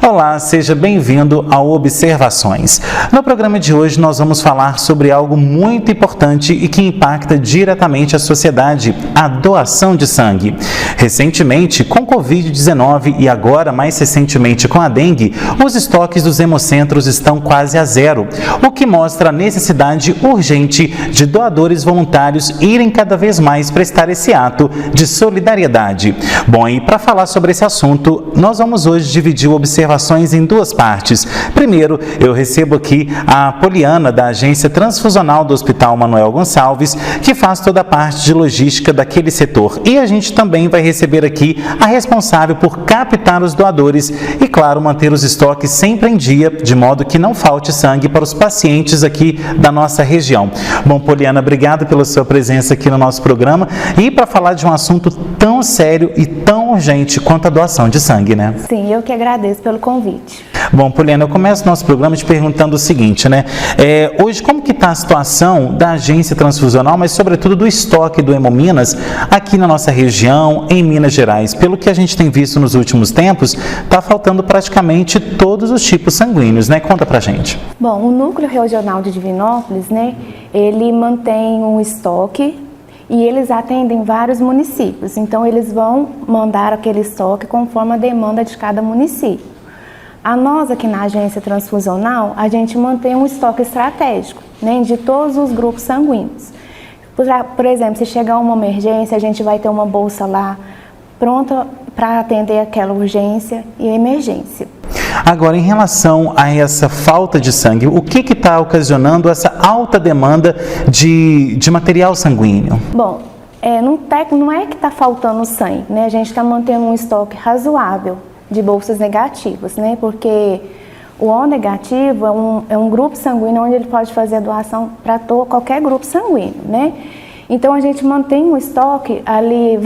Olá, seja bem-vindo ao Observações. No programa de hoje nós vamos falar sobre algo muito importante e que impacta diretamente a sociedade, a doação de sangue. Recentemente, com Covid-19 e agora mais recentemente com a dengue, os estoques dos hemocentros estão quase a zero, o que mostra a necessidade urgente de doadores voluntários irem cada vez mais prestar esse ato de solidariedade. Bom, e para falar sobre esse assunto, nós vamos hoje dividir o Observações em duas partes. Primeiro, eu recebo aqui a Poliana, da Agência Transfusional do Hospital Manuel Gonçalves, que faz toda a parte de logística daquele setor. E a gente também vai receber aqui a responsável por captar os doadores e, claro, manter os estoques sempre em dia, de modo que não falte sangue para os pacientes aqui da nossa região. Bom, Poliana, obrigado pela sua presença aqui no nosso programa e para falar de um assunto tão sério e tão urgente quanto a doação de sangue, né? Sim, eu que agradeço pelo convite. Bom, Poliana, eu começo nosso programa te perguntando o seguinte, né? Hoje, como que está a situação da agência transfusional, mas sobretudo do estoque do Hemominas aqui na nossa região, em Minas Gerais? Pelo que a gente tem visto nos últimos tempos, está faltando praticamente todos os tipos sanguíneos, né? Conta pra gente. Bom, o Núcleo Regional de Divinópolis, né, ele mantém um estoque e eles atendem vários municípios, então eles vão mandar aquele estoque conforme a demanda de cada município. A nós aqui na agência transfusional, a gente mantém um estoque estratégico, né, de todos os grupos sanguíneos. Por exemplo, se chegar uma emergência, a gente vai ter uma bolsa lá pronta para atender aquela urgência e emergência. Agora, em relação a essa falta de sangue, o que está ocasionando essa alta demanda de material sanguíneo? Bom, não é que está faltando sangue, né? A gente está mantendo um estoque razoável de bolsas negativas, né? Porque o O negativo é um grupo sanguíneo onde ele pode fazer a doação para qualquer grupo sanguíneo, né? Então, a gente mantém um estoque ali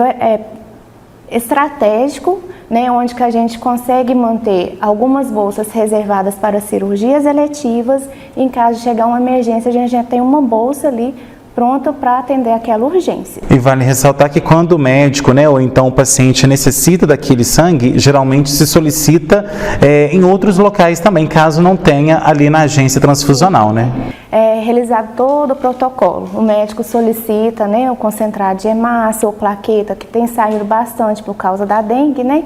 estratégico, né, onde que a gente consegue manter algumas bolsas reservadas para cirurgias eletivas. Em caso de chegar uma emergência, a gente já tem uma bolsa ali pronta para atender aquela urgência. E vale ressaltar que quando o médico, né, ou então o paciente necessita daquele sangue, geralmente se solicita em outros locais também, caso não tenha ali na agência transfusional, né? É realizado todo o protocolo. O médico solicita, né, o concentrado de hemácia ou plaqueta, que tem saído bastante por causa da dengue, né?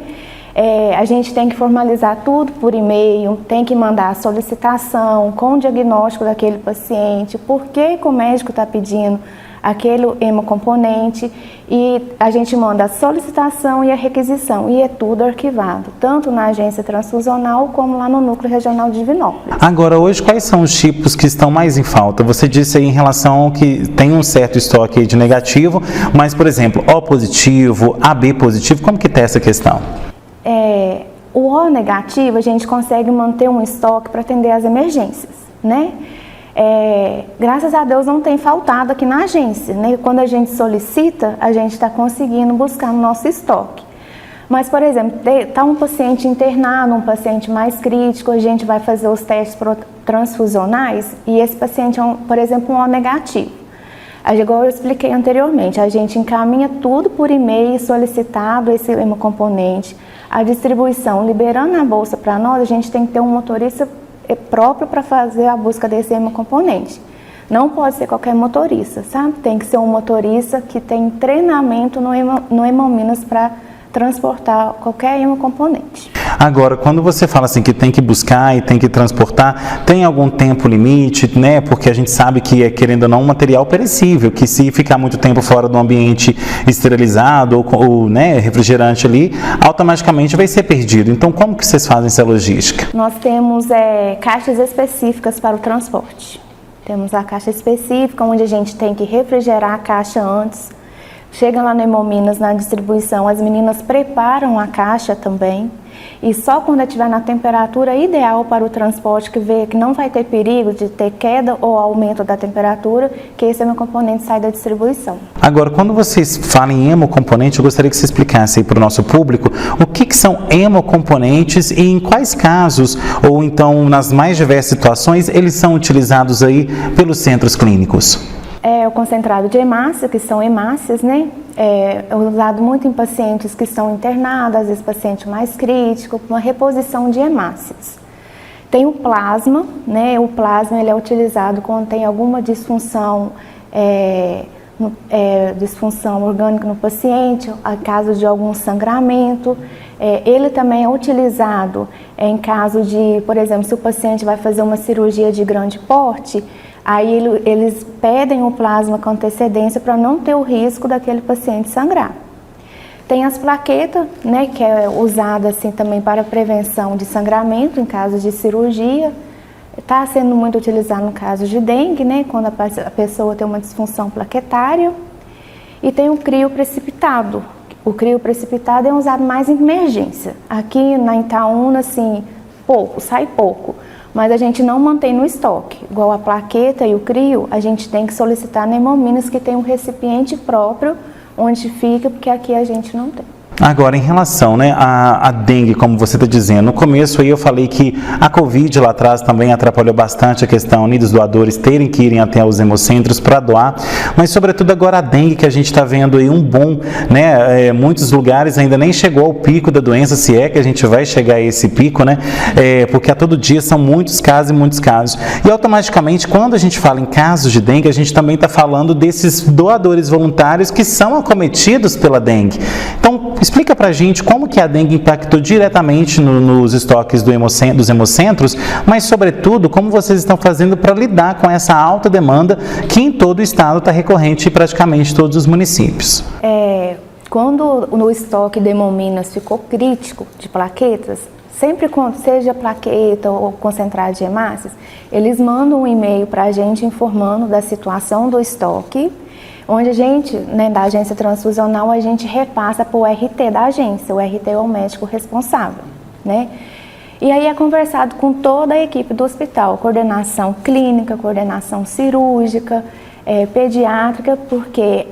A gente tem que formalizar tudo por e-mail, tem que mandar a solicitação com o diagnóstico daquele paciente, por que o médico está pedindo aquele hemocomponente, e a gente manda a solicitação e a requisição, e é tudo arquivado, tanto na agência transfusional como lá no Núcleo Regional de Divinópolis. Agora, hoje, quais são os tipos que estão mais em falta? Você disse aí em relação ao que tem um certo estoque de negativo, mas, por exemplo, O positivo, AB positivo, como que está essa questão? O O negativo, a gente consegue manter um estoque para atender as emergências, né? Graças a Deus não tem faltado aqui na agência, né? Quando a gente solicita, a gente está conseguindo buscar no nosso estoque. Mas, por exemplo, está um paciente internado, um paciente mais crítico, a gente vai fazer os testes transfusionais e esse paciente é, por exemplo, um O negativo. Igual eu expliquei anteriormente, a gente encaminha tudo por e-mail solicitado esse hemocomponente. A distribuição, liberando a bolsa para nós, a gente tem que ter um motorista próprio para fazer a busca desse hemocomponente. Não pode ser qualquer motorista, sabe? Tem que ser um motorista que tem treinamento no Hemominas para transportar qualquer hemocomponente. Agora, quando você fala assim que tem que buscar e tem que transportar, tem algum tempo limite, né? Porque a gente sabe que é, querendo ou não, um material perecível, que se ficar muito tempo fora do ambiente esterilizado ou né, refrigerante ali, automaticamente vai ser perdido. Então, como que vocês fazem essa logística? Nós temos caixas específicas para o transporte. Temos a caixa específica, onde a gente tem que refrigerar a caixa antes. Chega lá no Hemominas, na distribuição, as meninas preparam a caixa também. E só quando estiver na temperatura ideal para o transporte, que vê que não vai ter perigo de ter queda ou aumento da temperatura, que esse hemocomponente sai da distribuição. Agora, quando vocês falam em hemocomponente, eu gostaria que você explicasse aí para o nosso público o que são hemocomponentes e em quais casos, ou então nas mais diversas situações, eles são utilizados aí pelos centros clínicos. O concentrado de hemácia, que são hemácias, né? é usado muito em pacientes que estão internados, às vezes paciente mais crítico, para uma reposição de hemácias. Tem o plasma, né? O plasma ele é utilizado quando tem alguma disfunção, disfunção orgânica no paciente, a caso de algum sangramento. Ele também é utilizado em caso de, por exemplo, se o paciente vai fazer uma cirurgia de grande porte, aí eles pedem o plasma com antecedência para não ter o risco daquele paciente sangrar. Tem as plaquetas, né, que é usada assim também para prevenção de sangramento em caso de cirurgia. Está sendo muito utilizado no caso de dengue, né, quando a pessoa tem uma disfunção plaquetária. E tem o crio precipitado. O crio precipitado é usado mais em emergência. Aqui na Itaúna, assim, sai pouco. Mas a gente não mantém no estoque. Igual a plaqueta e o crio, a gente tem que solicitar na Hemominas que tem um recipiente próprio onde fica, porque aqui a gente não tem. Agora, em relação, né, à dengue, como você está dizendo, no começo aí eu falei que a Covid lá atrás também atrapalhou bastante a questão dos doadores terem que irem até os hemocentros para doar, mas sobretudo agora a dengue que a gente está vendo aí um boom, né, muitos lugares ainda nem chegou ao pico da doença, se é que a gente vai chegar a esse pico, né, porque a todo dia são muitos casos e muitos casos. E automaticamente, quando a gente fala em casos de dengue, a gente também está falando desses doadores voluntários que são acometidos pela dengue. Então, explica pra gente como que a dengue impactou diretamente nos estoques dos hemocentros, mas sobretudo como vocês estão fazendo para lidar com essa alta demanda que em todo o estado está recorrente em praticamente todos os municípios. Quando o estoque de Hemominas ficou crítico de plaquetas, sempre quando seja plaqueta ou concentrado de hemácias, eles mandam um e-mail para a gente informando da situação do estoque, onde a gente, né, da agência transfusional, a gente repassa para o RT da agência. O RT é o médico responsável, né? E aí é conversado com toda a equipe do hospital, coordenação clínica, coordenação cirúrgica, pediátrica, porque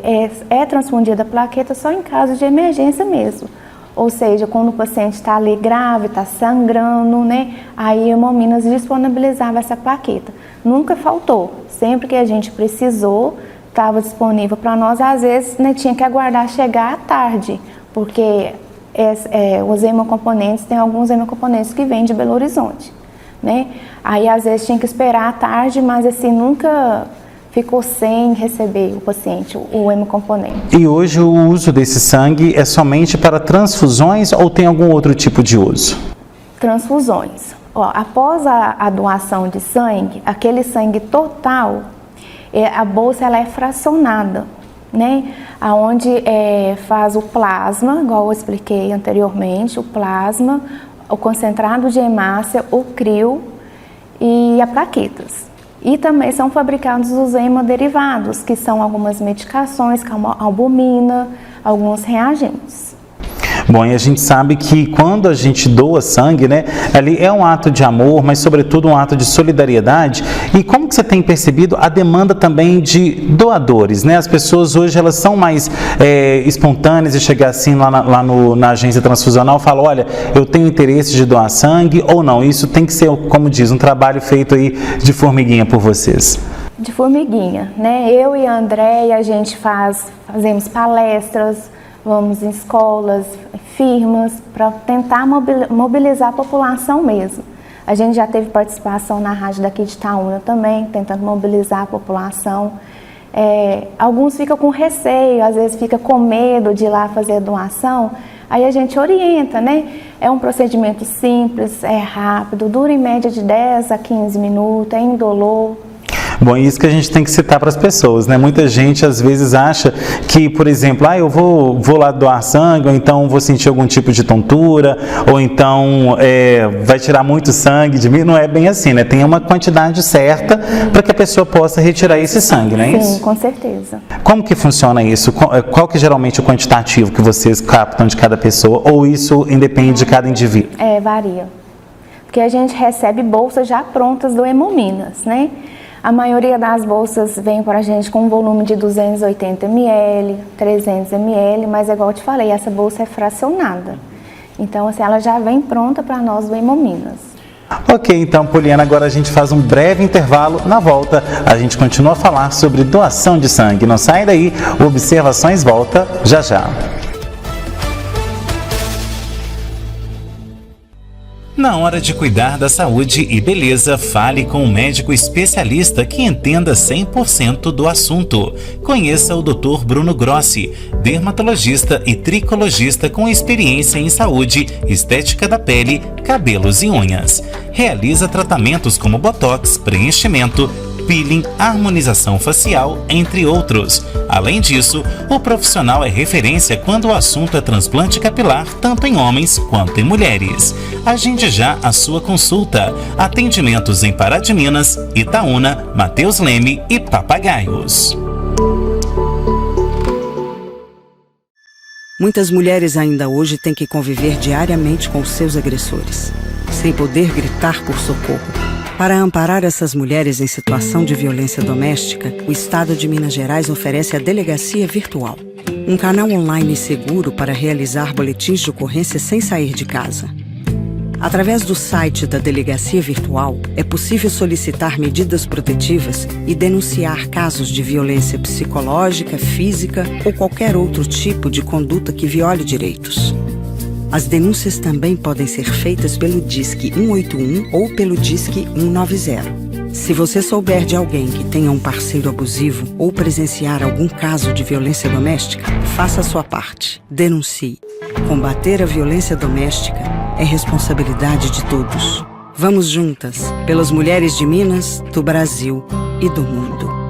é transfundida a plaqueta só em caso de emergência mesmo. Ou seja, quando o paciente está ali grave, está sangrando, né? Aí a Hemominas disponibilizava essa plaqueta. Nunca faltou, sempre que a gente precisou, estava disponível para nós. Às vezes, né, tinha que aguardar chegar à tarde, porque os hemocomponentes, tem alguns hemocomponentes que vêm de Belo Horizonte, né? Aí às vezes tinha que esperar à tarde, mas assim, nunca ficou sem receber o paciente, o hemocomponente. E hoje o uso desse sangue é somente para transfusões ou tem algum outro tipo de uso? Transfusões. Após a doação de sangue, aquele sangue total, a bolsa ela é fracionada, né? Aonde faz o plasma, igual eu expliquei anteriormente, o plasma, o concentrado de hemácia, o crio e as plaquetas. E também são fabricados os hemoderivados, que são algumas medicações, como a albumina, alguns reagentes. Bom, e a gente sabe que quando a gente doa sangue, né, ali é um ato de amor, mas sobretudo um ato de solidariedade. E como que você tem percebido a demanda também de doadores, né? As pessoas hoje elas são mais espontâneas e chegar assim lá na agência transfusional e falar, olha, eu tenho interesse de doar sangue ou não? Isso tem que ser, como diz, um trabalho feito aí de formiguinha por vocês. De formiguinha, né? Eu e a Andréia, a gente fazemos palestras, vamos em escolas, firmas, para tentar mobilizar a população mesmo. A gente já teve participação na rádio daqui de Itaúna também, tentando mobilizar a população. Alguns ficam com receio, às vezes fica com medo de ir lá fazer a doação. Aí a gente orienta, né? É um procedimento simples, é rápido, dura em média de 10 a 15 minutos, é indolor. Bom, isso que a gente tem que citar para as pessoas, né? Muita gente às vezes acha que, por exemplo, eu vou lá doar sangue, ou então vou sentir algum tipo de tontura, ou então vai tirar muito sangue de mim. Não é bem assim, né? Tem uma quantidade certa para que a pessoa possa retirar esse sangue, não é isso? Sim, com certeza. Como que funciona isso? Qual que é geralmente o quantitativo que vocês captam de cada pessoa? Ou isso independe de cada indivíduo? Varia. Porque a gente recebe bolsas já prontas do Hemominas, né? A maioria das bolsas vem para a gente com um volume de 280 ml, 300 ml, mas igual eu te falei, essa bolsa é fracionada. Então, assim, ela já vem pronta para nós do Hemominas. Ok, então, Poliana, agora a gente faz um breve intervalo. Na volta, a gente continua a falar sobre doação de sangue. Não sai daí, o Observações volta já já. Na hora de cuidar da saúde e beleza, fale com um médico especialista que entenda 100% do assunto. Conheça o Dr. Bruno Grossi, dermatologista e tricologista com experiência em saúde, estética da pele, cabelos e unhas. Realiza tratamentos como botox, preenchimento, peeling, harmonização facial, entre outros. Além disso, o profissional é referência quando o assunto é transplante capilar, tanto em homens quanto em mulheres. Agende já a sua consulta. Atendimentos em Pará de Minas, Itaúna, Mateus Leme e Papagaios. Muitas mulheres ainda hoje têm que conviver diariamente com os seus agressores, sem poder gritar por socorro. Para amparar essas mulheres em situação de violência doméstica, o Estado de Minas Gerais oferece a Delegacia Virtual, um canal online seguro para realizar boletins de ocorrência sem sair de casa. Através do site da Delegacia Virtual, é possível solicitar medidas protetivas e denunciar casos de violência psicológica, física ou qualquer outro tipo de conduta que viole direitos. As denúncias também podem ser feitas pelo Disque 181 ou pelo Disque 190. Se você souber de alguém que tenha um parceiro abusivo ou presenciar algum caso de violência doméstica, faça a sua parte. Denuncie. Combater a violência doméstica é responsabilidade de todos. Vamos juntas, pelas mulheres de Minas, do Brasil e do mundo.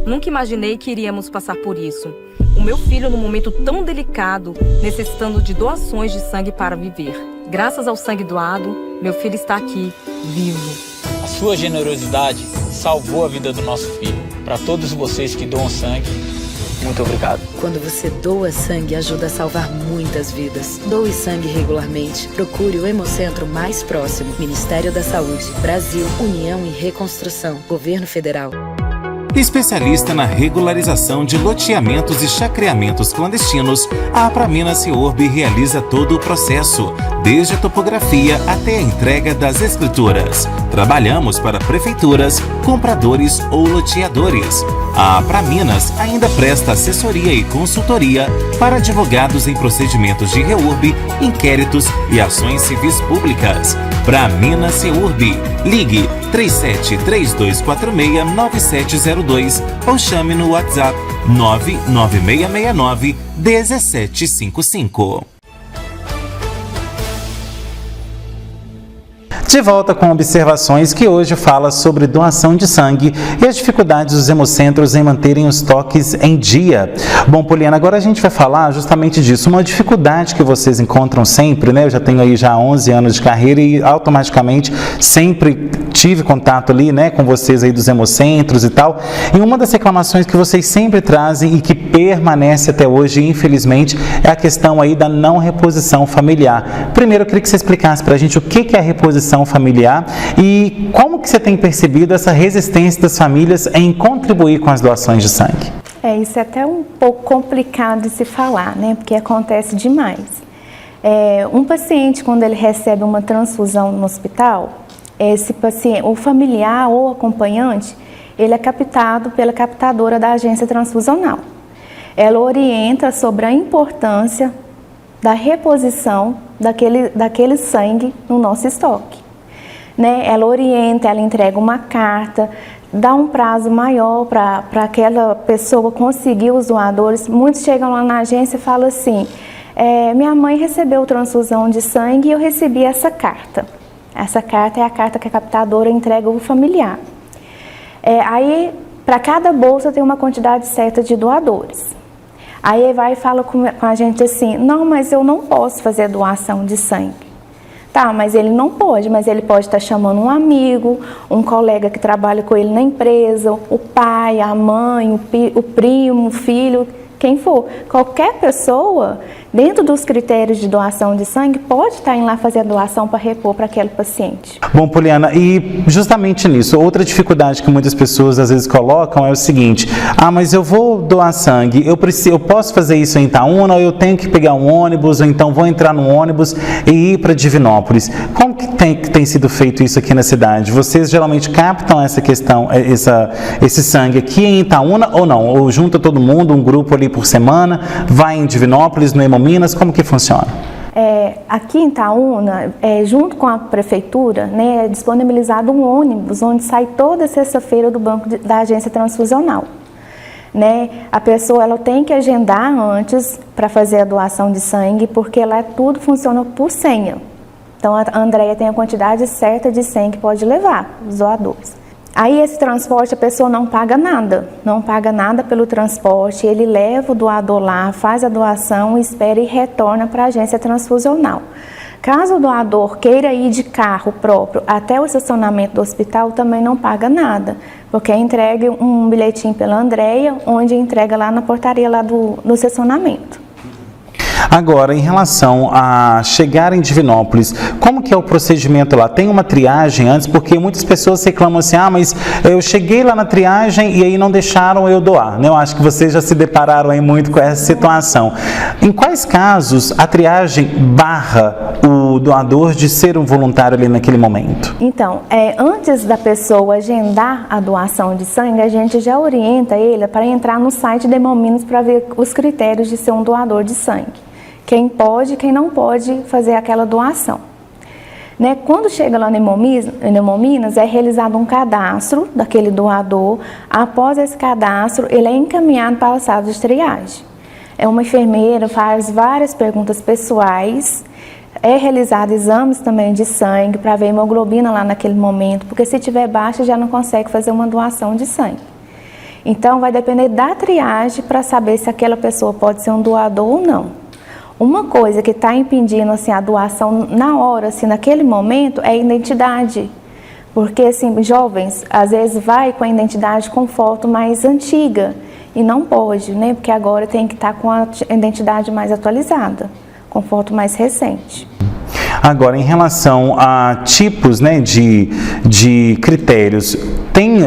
Nunca imaginei que iríamos passar por isso. O meu filho, num momento tão delicado, necessitando de doações de sangue para viver. Graças ao sangue doado, meu filho está aqui, vivo. A sua generosidade salvou a vida do nosso filho. Para todos vocês que doam sangue, muito obrigado. Quando você doa sangue, ajuda a salvar muitas vidas. Doe sangue regularmente. Procure o Hemocentro mais próximo. Ministério da Saúde, Brasil, União e Reconstrução, Governo Federal. Especialista na regularização de loteamentos e chacreamentos clandestinos, a Apraminas Reurb realiza todo o processo, desde a topografia até a entrega das escrituras. Trabalhamos para prefeituras, compradores ou loteadores. A Apraminas ainda presta assessoria e consultoria para advogados em procedimentos de reurb, inquéritos e ações civis públicas. Apraminas Reurb. Ligue 3732469702 ou chame no WhatsApp 99669-1755. De volta com Observações, que hoje fala sobre doação de sangue e as dificuldades dos hemocentros em manterem os toques em dia. Bom, Poliana, agora a gente vai falar justamente disso, uma dificuldade que vocês encontram sempre, né? Eu já tenho aí já 11 anos de carreira e automaticamente sempre tive contato ali, né, com vocês aí dos hemocentros e tal. E uma das reclamações que vocês sempre trazem e que permanece até hoje, infelizmente, é a questão aí da não reposição familiar. Primeiro, eu queria que você explicasse pra gente o que é a reposição familiar e como que você tem percebido essa resistência das famílias em contribuir com as doações de sangue. Isso é até um pouco complicado de se falar, né? Porque acontece demais. Um paciente, quando ele recebe uma transfusão no hospital, esse paciente, o familiar ou acompanhante, ele é captado pela captadora da agência transfusional. Ela orienta sobre a importância da reposição daquele sangue no nosso estoque. Né? Ela orienta, ela entrega uma carta, dá um prazo maior para aquela pessoa conseguir os doadores. Muitos chegam lá na agência e falam assim, minha mãe recebeu transfusão de sangue e eu recebi essa carta. Essa carta é a carta que a captadora entrega ao familiar. Aí, para cada bolsa tem uma quantidade certa de doadores. Aí ele vai e fala com a gente assim, não, mas eu não posso fazer doação de sangue. Tá, mas ele não pode, mas ele pode estar chamando um amigo, um colega que trabalha com ele na empresa, o pai, a mãe, o primo, o filho, quem for. Qualquer pessoa, dentro dos critérios de doação de sangue, pode estar indo lá fazer a doação para repor para aquele paciente. Bom, Poliana, e justamente nisso, outra dificuldade que muitas pessoas às vezes colocam é o seguinte: mas eu vou doar sangue, eu posso fazer isso em Itaúna, ou eu tenho que pegar um ônibus, ou então vou entrar no ônibus e ir para Divinópolis. Como que tem sido feito isso aqui na cidade? Vocês geralmente captam essa questão, esse sangue aqui em Itaúna ou não? Ou junta todo mundo, um grupo ali por semana, vai em Divinópolis, no Hemominas, como que funciona? Aqui em Itaúna, junto com a prefeitura, né, é disponibilizado um ônibus onde sai toda sexta-feira do banco da agência transfusional. Né? A pessoa ela tem que agendar antes para fazer a doação de sangue, porque lá tudo funciona por senha. Então a Andréia tem a quantidade certa de sangue que pode levar os doadores. Aí esse transporte a pessoa não paga nada pelo transporte, ele leva o doador lá, faz a doação, espera e retorna para a agência transfusional. Caso o doador queira ir de carro próprio até o estacionamento do hospital, também não paga nada, porque entrega um bilhetinho pela Andréia, onde entrega lá na portaria lá do estacionamento. Agora, em relação a chegar em Divinópolis, como que é o procedimento lá? Tem uma triagem antes? Porque muitas pessoas reclamam assim, mas eu cheguei lá na triagem e aí não deixaram eu doar, né? Eu acho que vocês já se depararam aí muito com essa situação. Em quais casos a triagem barra o doador de ser um voluntário ali naquele momento? Então, antes da pessoa agendar a doação de sangue, a gente já orienta ele para entrar no site da Hemominas para ver os critérios de ser um doador de sangue. Quem pode e quem não pode fazer aquela doação. Né? Quando chega lá no Hemominas, é realizado um cadastro daquele doador. Após esse cadastro, ele é encaminhado para a sala de triagem. Uma enfermeira faz várias perguntas pessoais, é realizado exames também de sangue para ver a hemoglobina lá naquele momento, porque se tiver baixa já não consegue fazer uma doação de sangue. Então vai depender da triagem para saber se aquela pessoa pode ser um doador ou não. Uma coisa que está impedindo assim, a doação na hora, assim, naquele momento, é a identidade. Porque assim, jovens, às vezes vai com a identidade com foto mais antiga e não pode, né? Porque agora tem que estar com a identidade mais atualizada, com foto mais recente. Agora, em relação a tipos, né, de critérios, tem,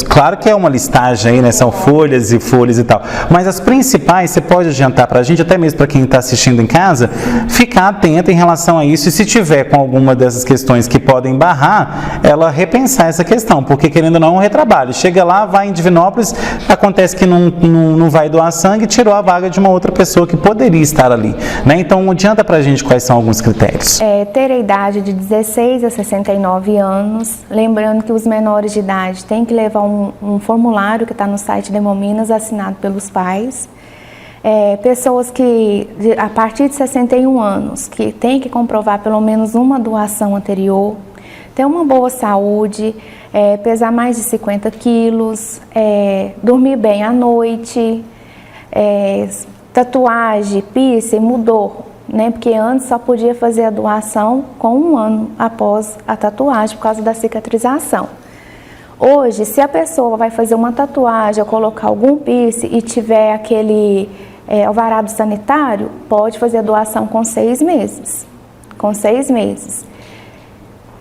claro que é uma listagem aí, né, são folhas e folhas e tal, mas as principais você pode adiantar para a gente, até mesmo para quem está assistindo em casa, ficar atenta em relação a isso e se tiver com alguma dessas questões que podem barrar, ela repensar essa questão, porque querendo ou não é um retrabalho. Chega lá, vai em Divinópolis, acontece que não vai doar sangue, tirou a vaga de uma outra pessoa que poderia estar ali, né? Então, adianta para a gente quais são alguns critérios. Ter a idade de 16 a 69 anos, lembrando que os menores de idade têm que levar um formulário que está no site da Hemominas, assinado pelos pais. Pessoas que, a partir de 61 anos, que têm que comprovar pelo menos uma doação anterior, ter uma boa saúde, pesar mais de 50 quilos, dormir bem à noite, tatuagem, piercing, mudou. Né? Porque antes só podia fazer a doação com 1 ano após a tatuagem, por causa da cicatrização. Hoje, se a pessoa vai fazer uma tatuagem ou colocar algum piercing e tiver aquele alvará sanitário, pode fazer a doação com 6 meses. Com 6 meses.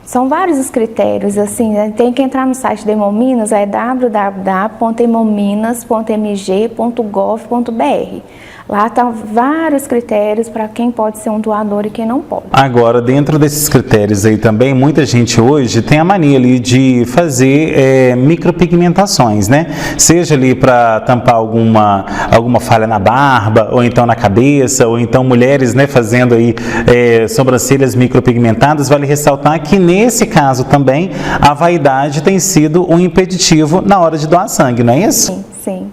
São vários os critérios, assim, né? Tem que entrar no site da Hemominas, é www.hemominas.mg.gov.br. Lá estão vários critérios para quem pode ser um doador e quem não pode. Agora, dentro desses critérios aí também, muita gente hoje tem a mania ali de fazer micropigmentações, né? Seja ali para tampar alguma falha na barba, ou então na cabeça, ou então mulheres, né, fazendo aí sobrancelhas micropigmentadas. Vale ressaltar que nesse caso também a vaidade tem sido um impeditivo na hora de doar sangue, não é isso? Sim, sim.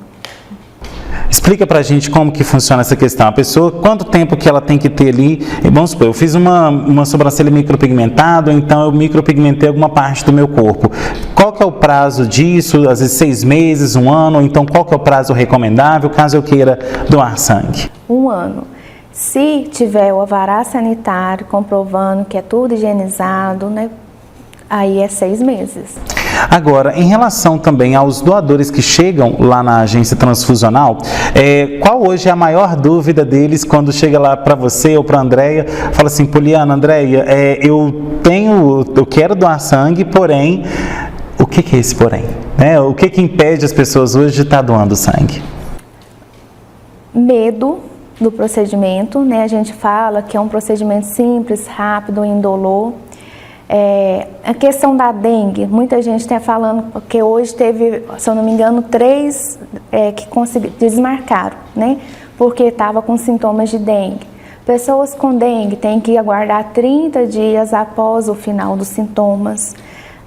Explica pra gente como que funciona essa questão. A pessoa, quanto tempo que ela tem que ter ali? Vamos supor, eu fiz uma sobrancelha micropigmentada, ou então eu micropigmentei alguma parte do meu corpo. Qual que é o prazo disso? Às vezes 6 meses, 1 ano, ou então qual que é o prazo recomendável caso eu queira doar sangue? 1 ano. Se tiver o alvará sanitário comprovando que é tudo higienizado, né? Aí é 6 meses. Agora, em relação também aos doadores que chegam lá na agência transfusional, qual hoje é a maior dúvida deles quando chega lá para você ou para a Andréia? Fala assim, Poliana, Andréia, eu quero doar sangue, porém, o que é esse porém? O que impede as pessoas hoje de estar doando sangue? Medo do procedimento, né? A gente fala que é um procedimento simples, rápido, indolor. A questão da dengue, muita gente está falando que hoje teve, se eu não me engano, 3 que desmarcaram, né? Porque estava com sintomas de dengue. Pessoas com dengue têm que aguardar 30 dias após o final dos sintomas.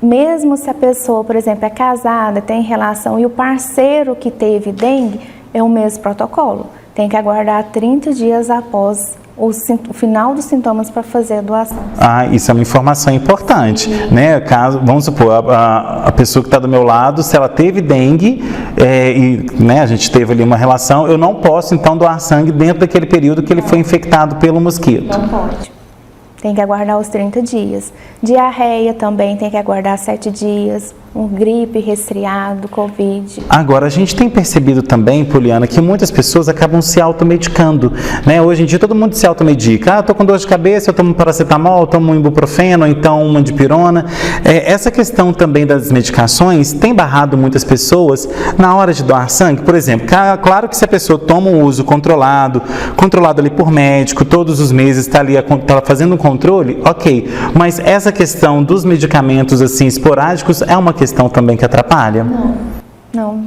Mesmo se a pessoa, por exemplo, é casada, tem relação e o parceiro que teve dengue, é o mesmo protocolo. Tem que aguardar 30 dias após o final dos sintomas para fazer a doação. Isso é uma informação importante, né? Vamos supor, a pessoa que está do meu lado, se ela teve dengue a gente teve ali uma relação, eu não posso então doar sangue dentro daquele período que ele foi infectado pelo mosquito. Não pode. Tem que aguardar os 30 dias. Diarreia também tem que aguardar 7 dias. Gripe, resfriado, Covid. Agora, a gente tem percebido também, Poliana, que muitas pessoas acabam se automedicando, né? Hoje em dia todo mundo se automedica. Estou com dor de cabeça, eu tomo paracetamol, tomo um ibuprofeno, ou então uma dipirona. Essa questão também das medicações tem barrado muitas pessoas na hora de doar sangue. Por exemplo, claro que se a pessoa toma um uso controlado ali por médico, todos os meses está fazendo um controle, ok. Mas essa questão dos medicamentos assim esporádicos é uma questão também que atrapalha? Não.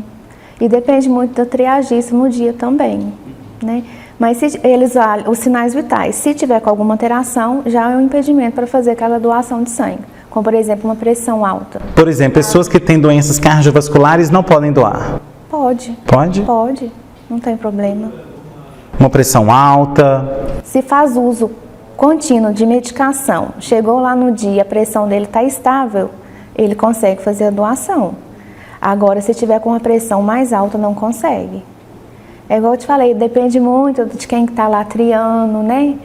E depende muito da triagista no dia também, né? Mas os sinais vitais, se tiver com alguma alteração, já é um impedimento para fazer aquela doação de sangue. Como, por exemplo, uma pressão alta. Por exemplo, pessoas que têm doenças cardiovasculares não podem doar? Pode. Pode? Pode, não tem problema. Uma pressão alta? Se faz uso contínuo de medicação, chegou lá no dia, a pressão dele está estável, ele consegue fazer a doação. Agora, se tiver com uma pressão mais alta, não consegue. É igual eu te falei, depende muito de quem está lá triando, né?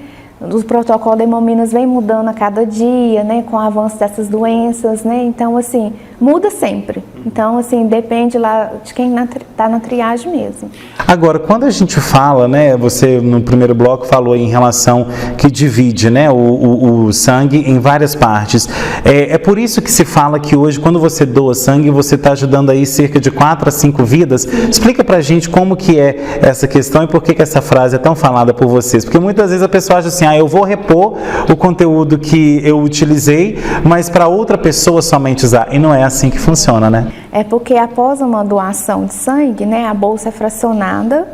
O protocolo da Hemominas vem mudando a cada dia, né? Com o avanço dessas doenças, né? Então, assim, muda sempre. Então, assim, depende lá de quem está na triagem mesmo. Agora, quando a gente fala, né? Você no primeiro bloco falou em relação que divide, né? O sangue em várias partes. É por isso que se fala que hoje, quando você doa sangue, você está ajudando aí cerca de 4 a 5 vidas. Explica pra gente como que é essa questão e por que essa frase é tão falada por vocês. Porque muitas vezes a pessoa acha assim, eu vou repor o conteúdo que eu utilizei, mas para outra pessoa somente usar. E não é assim que funciona, né? É porque após uma doação de sangue, né, a bolsa é fracionada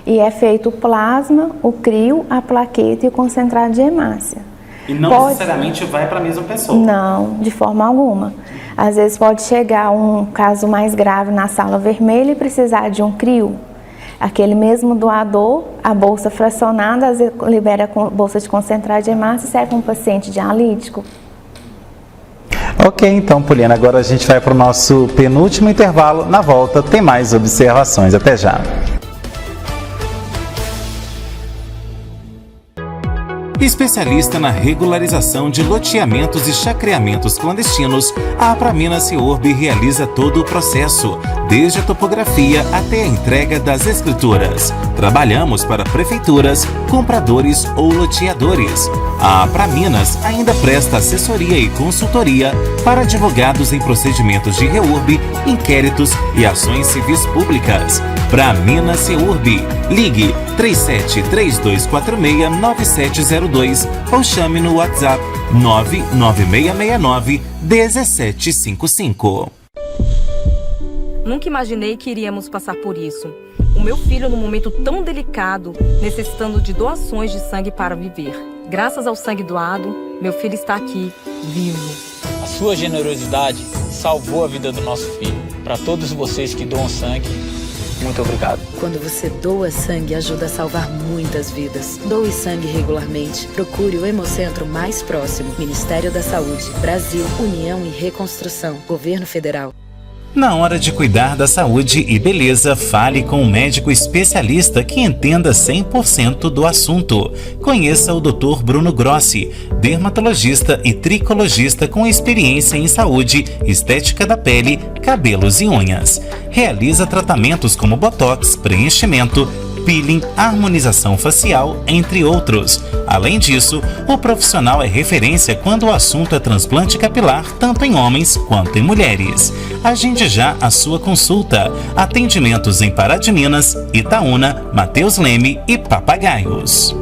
e é feito o plasma, o crio, a plaqueta e o concentrado de hemácia. E não necessariamente vai para a mesma pessoa? Não, de forma alguma. Às vezes pode chegar um caso mais grave na sala vermelha e precisar de um crio. Aquele mesmo doador, a bolsa fracionada, às vezes libera a bolsa de concentrado de hemácia e serve para um paciente dialítico. Ok, então, Poliana, agora a gente vai para o nosso penúltimo intervalo. Na volta tem mais observações. Até já. Especialista na regularização de loteamentos e chacreamentos clandestinos, a Praminas Seurb realiza todo o processo, desde a topografia até a entrega das escrituras. Trabalhamos para prefeituras, compradores ou loteadores. A Praminas ainda presta assessoria e consultoria para advogados em procedimentos de reurb, inquéritos e ações civis públicas. Praminas Seurb. Ligue 3732469702 ou chame no WhatsApp 99669-1755. Nunca imaginei que iríamos passar por isso. O meu filho, num momento tão delicado, necessitando de doações de sangue para viver. Graças ao sangue doado, meu filho está aqui, vivo. A sua generosidade salvou a vida do nosso filho. Para todos vocês que doam sangue, muito obrigado. Quando você doa sangue, ajuda a salvar muitas vidas. Doe sangue regularmente. Procure o Hemocentro mais próximo. Ministério da Saúde, Brasil, União e Reconstrução, Governo Federal. Na hora de cuidar da saúde e beleza, fale com um médico especialista que entenda 100% do assunto. Conheça o Dr. Bruno Grossi, dermatologista e tricologista com experiência em saúde, estética da pele, cabelos e unhas. Realiza tratamentos como botox, preenchimento, peeling, harmonização facial, entre outros. Além disso, o profissional é referência quando o assunto é transplante capilar, tanto em homens quanto em mulheres. Agende já a sua consulta. Atendimentos em Pará de Minas, Itaúna, Mateus Leme e Papagaios.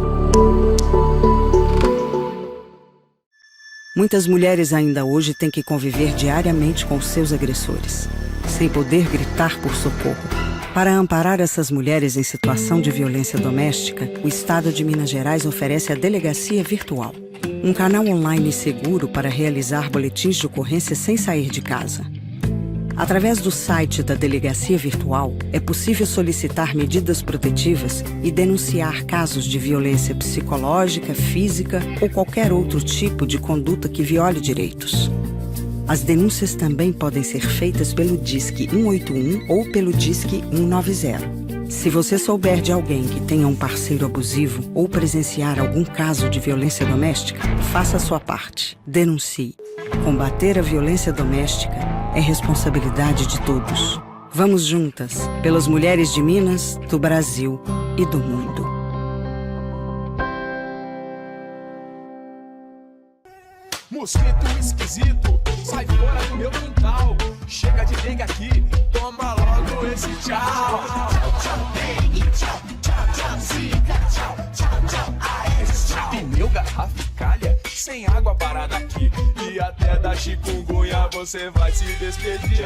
Muitas mulheres ainda hoje têm que conviver diariamente com seus agressores, sem poder gritar por socorro. Para amparar essas mulheres em situação de violência doméstica, o Estado de Minas Gerais oferece a Delegacia Virtual, um canal online seguro para realizar boletins de ocorrência sem sair de casa. Através do site da Delegacia Virtual, é possível solicitar medidas protetivas e denunciar casos de violência psicológica, física ou qualquer outro tipo de conduta que viole direitos. As denúncias também podem ser feitas pelo Disque 181 ou pelo Disque 190. Se você souber de alguém que tenha um parceiro abusivo ou presenciar algum caso de violência doméstica, faça a sua parte. Denuncie. Combater a violência doméstica é responsabilidade de todos. Vamos juntas, pelas mulheres de Minas, do Brasil e do mundo. Mosquito esquisito, sai fora do meu quintal. Chega de dengue aqui, toma logo esse tchau. Tchau, tchau, dengue, tchau, tchau, tchau, zika, tchau, tchau, tchau, aedes, tchau. Pneu, garrafa e calha, sem água parada aqui. E até da chikungunya você vai se despedir.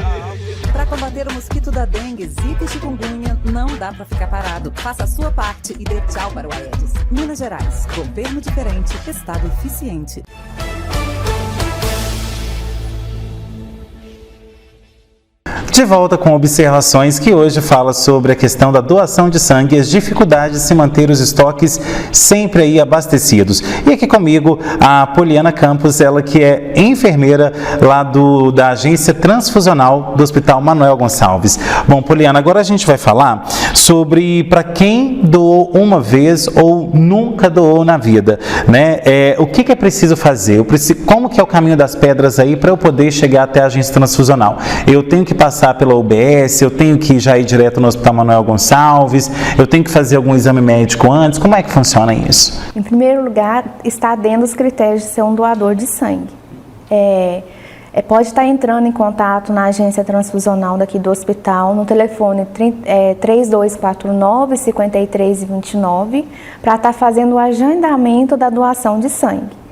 Para combater o mosquito da dengue, zika e chikungunya, não dá pra ficar parado. Faça a sua parte e dê tchau para o Aedes. Minas Gerais, governo diferente, estado eficiente. De volta com observações que hoje fala sobre a questão da doação de sangue e as dificuldades de se manter os estoques sempre aí abastecidos. E aqui comigo a Poliana Campos, ela que é enfermeira lá da Agência Transfusional do Hospital Manuel Gonçalves. Bom, Poliana, agora a gente vai falar sobre para quem doou uma vez ou nunca doou na vida, né? O que é preciso fazer? Como que é o caminho das pedras aí para eu poder chegar até a Agência Transfusional? Eu tenho que passar pela UBS, eu tenho que já ir direto no Hospital Manuel Gonçalves, eu tenho que fazer algum exame médico antes, como é que funciona isso? Em primeiro lugar, está dentro dos critérios de ser um doador de sangue. Pode estar entrando em contato na agência transfusional daqui do hospital, no telefone 3249-5329, para estar fazendo o agendamento da doação de sangue.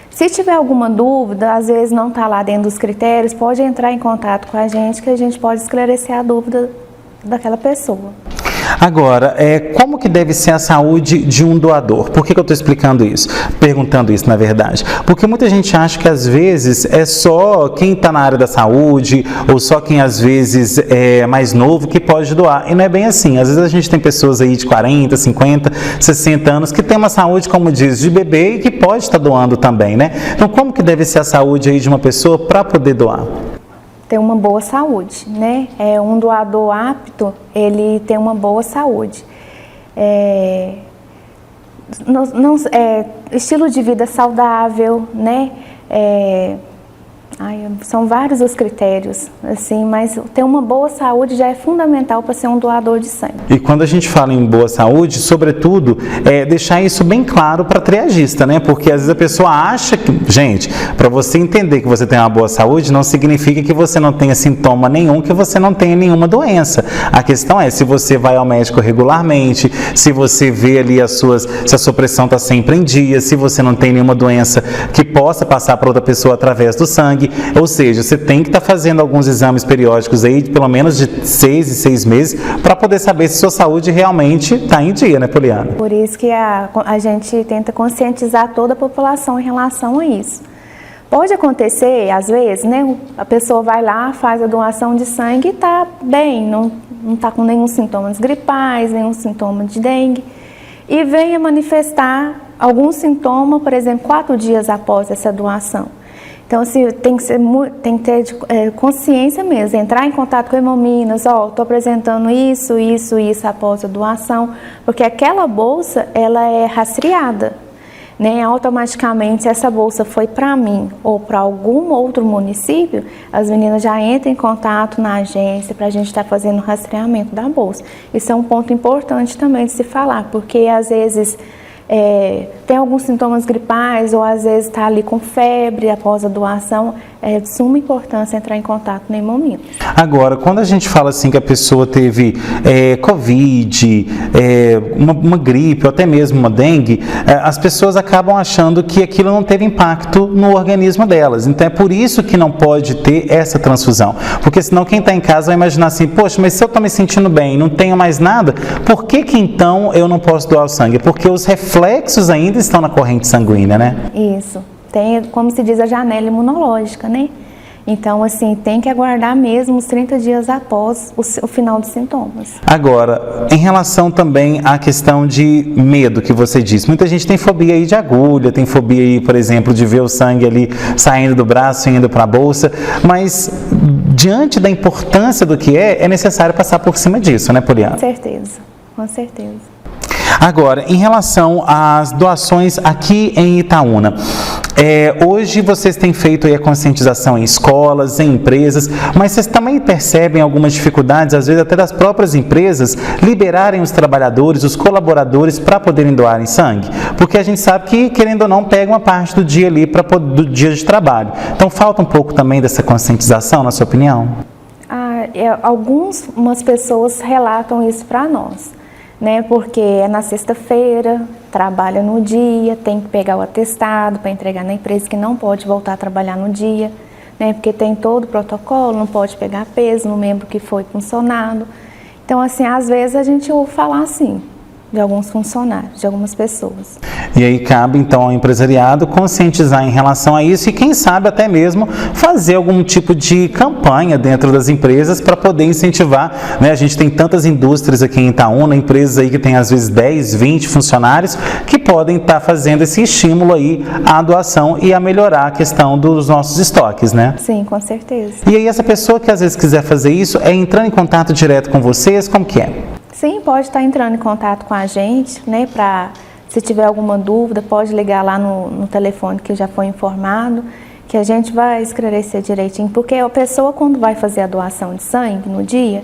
Se tiver alguma dúvida, às vezes não está lá dentro dos critérios, pode entrar em contato com a gente que a gente pode esclarecer a dúvida daquela pessoa. Agora, como que deve ser a saúde de um doador? Por que eu estou explicando isso? Perguntando isso, na verdade. Porque muita gente acha que às vezes é só quem está na área da saúde ou só quem às vezes é mais novo que pode doar. E não é bem assim. Às vezes a gente tem pessoas aí de 40, 50, 60 anos que tem uma saúde, como diz, de bebê e que pode estar doando também, né? Então, como que deve ser a saúde aí de uma pessoa para poder doar? Ter uma boa saúde, né? Um doador apto, ele tem uma boa saúde. Estilo de vida saudável, né? São vários os critérios, assim, mas ter uma boa saúde já é fundamental para ser um doador de sangue. E quando a gente fala em boa saúde, sobretudo, deixar isso bem claro para triagista, né? Porque às vezes a pessoa acha que, gente, para você entender que você tem uma boa saúde, não significa que você não tenha sintoma nenhum, que você não tenha nenhuma doença. A questão é se você vai ao médico regularmente, se você vê ali se a sua pressão está sempre em dia, se você não tem nenhuma doença que possa passar para outra pessoa através do sangue. Ou seja, você tem que estar fazendo alguns exames periódicos aí, pelo menos de 6 em 6 meses, para poder saber se sua saúde realmente está em dia, né, Poliana? Por isso que a gente tenta conscientizar toda a população em relação a isso. Pode acontecer, às vezes, né, a pessoa vai lá, faz a doação de sangue e está bem, não está com nenhum sintoma gripais, nenhum sintoma de dengue, e venha manifestar algum sintoma, por exemplo, 4 dias após essa doação. Então, assim, tem que ter consciência mesmo, entrar em contato com a Hemominas, estou apresentando isso após a doação, porque aquela bolsa, ela é rastreada, né? Automaticamente, se essa bolsa foi para mim ou para algum outro município, as meninas já entram em contato na agência para a gente estar fazendo o rastreamento da bolsa. Isso é um ponto importante também de se falar, porque às vezes tem alguns sintomas gripais ou às vezes está ali com febre após a doação, é de suma importância entrar em contato no Hemominas. Agora, quando a gente fala assim que a pessoa teve Covid, uma gripe ou até mesmo uma dengue, as pessoas acabam achando que aquilo não teve impacto no organismo delas. Então é por isso que não pode ter essa transfusão. Porque senão quem está em casa vai imaginar assim, poxa, mas se eu estou me sentindo bem e não tenho mais nada, por que então eu não posso doar o sangue? Porque os reflexos ainda estão na corrente sanguínea, né? Isso. Tem, como se diz, a janela imunológica, né? Então, assim, tem que aguardar mesmo os 30 dias após o final dos sintomas. Agora, em relação também à questão de medo que você disse, muita gente tem fobia aí de agulha, tem fobia aí, por exemplo, de ver o sangue ali saindo do braço e indo para a bolsa, mas diante da importância do que é necessário passar por cima disso, né, Poliana? Com certeza, com certeza. Agora, em relação às doações aqui em Itaúna, hoje vocês têm feito aí a conscientização em escolas, em empresas, mas vocês também percebem algumas dificuldades, às vezes até das próprias empresas, liberarem os trabalhadores, os colaboradores para poderem doarem sangue? Porque a gente sabe que, querendo ou não, pega uma parte do dia ali, do dia de trabalho. Então, falta um pouco também dessa conscientização, na sua opinião? Algumas pessoas relatam isso para nós. Né, porque é na sexta-feira, trabalha no dia, tem que pegar o atestado para entregar na empresa, que não pode voltar a trabalhar no dia, né, porque tem todo o protocolo, não pode pegar peso no membro que foi funcionado. Então, assim, às vezes a gente ouve falar assim, de alguns funcionários, de algumas pessoas. E aí cabe então ao empresariado conscientizar em relação a isso e quem sabe até mesmo fazer algum tipo de campanha dentro das empresas para poder incentivar, né? A gente tem tantas indústrias aqui em Itaúna, empresas aí que tem às vezes 10, 20 funcionários que podem estar fazendo esse estímulo aí à doação e a melhorar a questão dos nossos estoques, né? Sim, com certeza. E aí essa pessoa que às vezes quiser fazer isso, entrando em contato direto com vocês, como que é? Sim, pode estar entrando em contato com a gente, né, se tiver alguma dúvida, pode ligar lá no telefone que já foi informado, que a gente vai esclarecer direitinho, porque a pessoa quando vai fazer a doação de sangue no dia,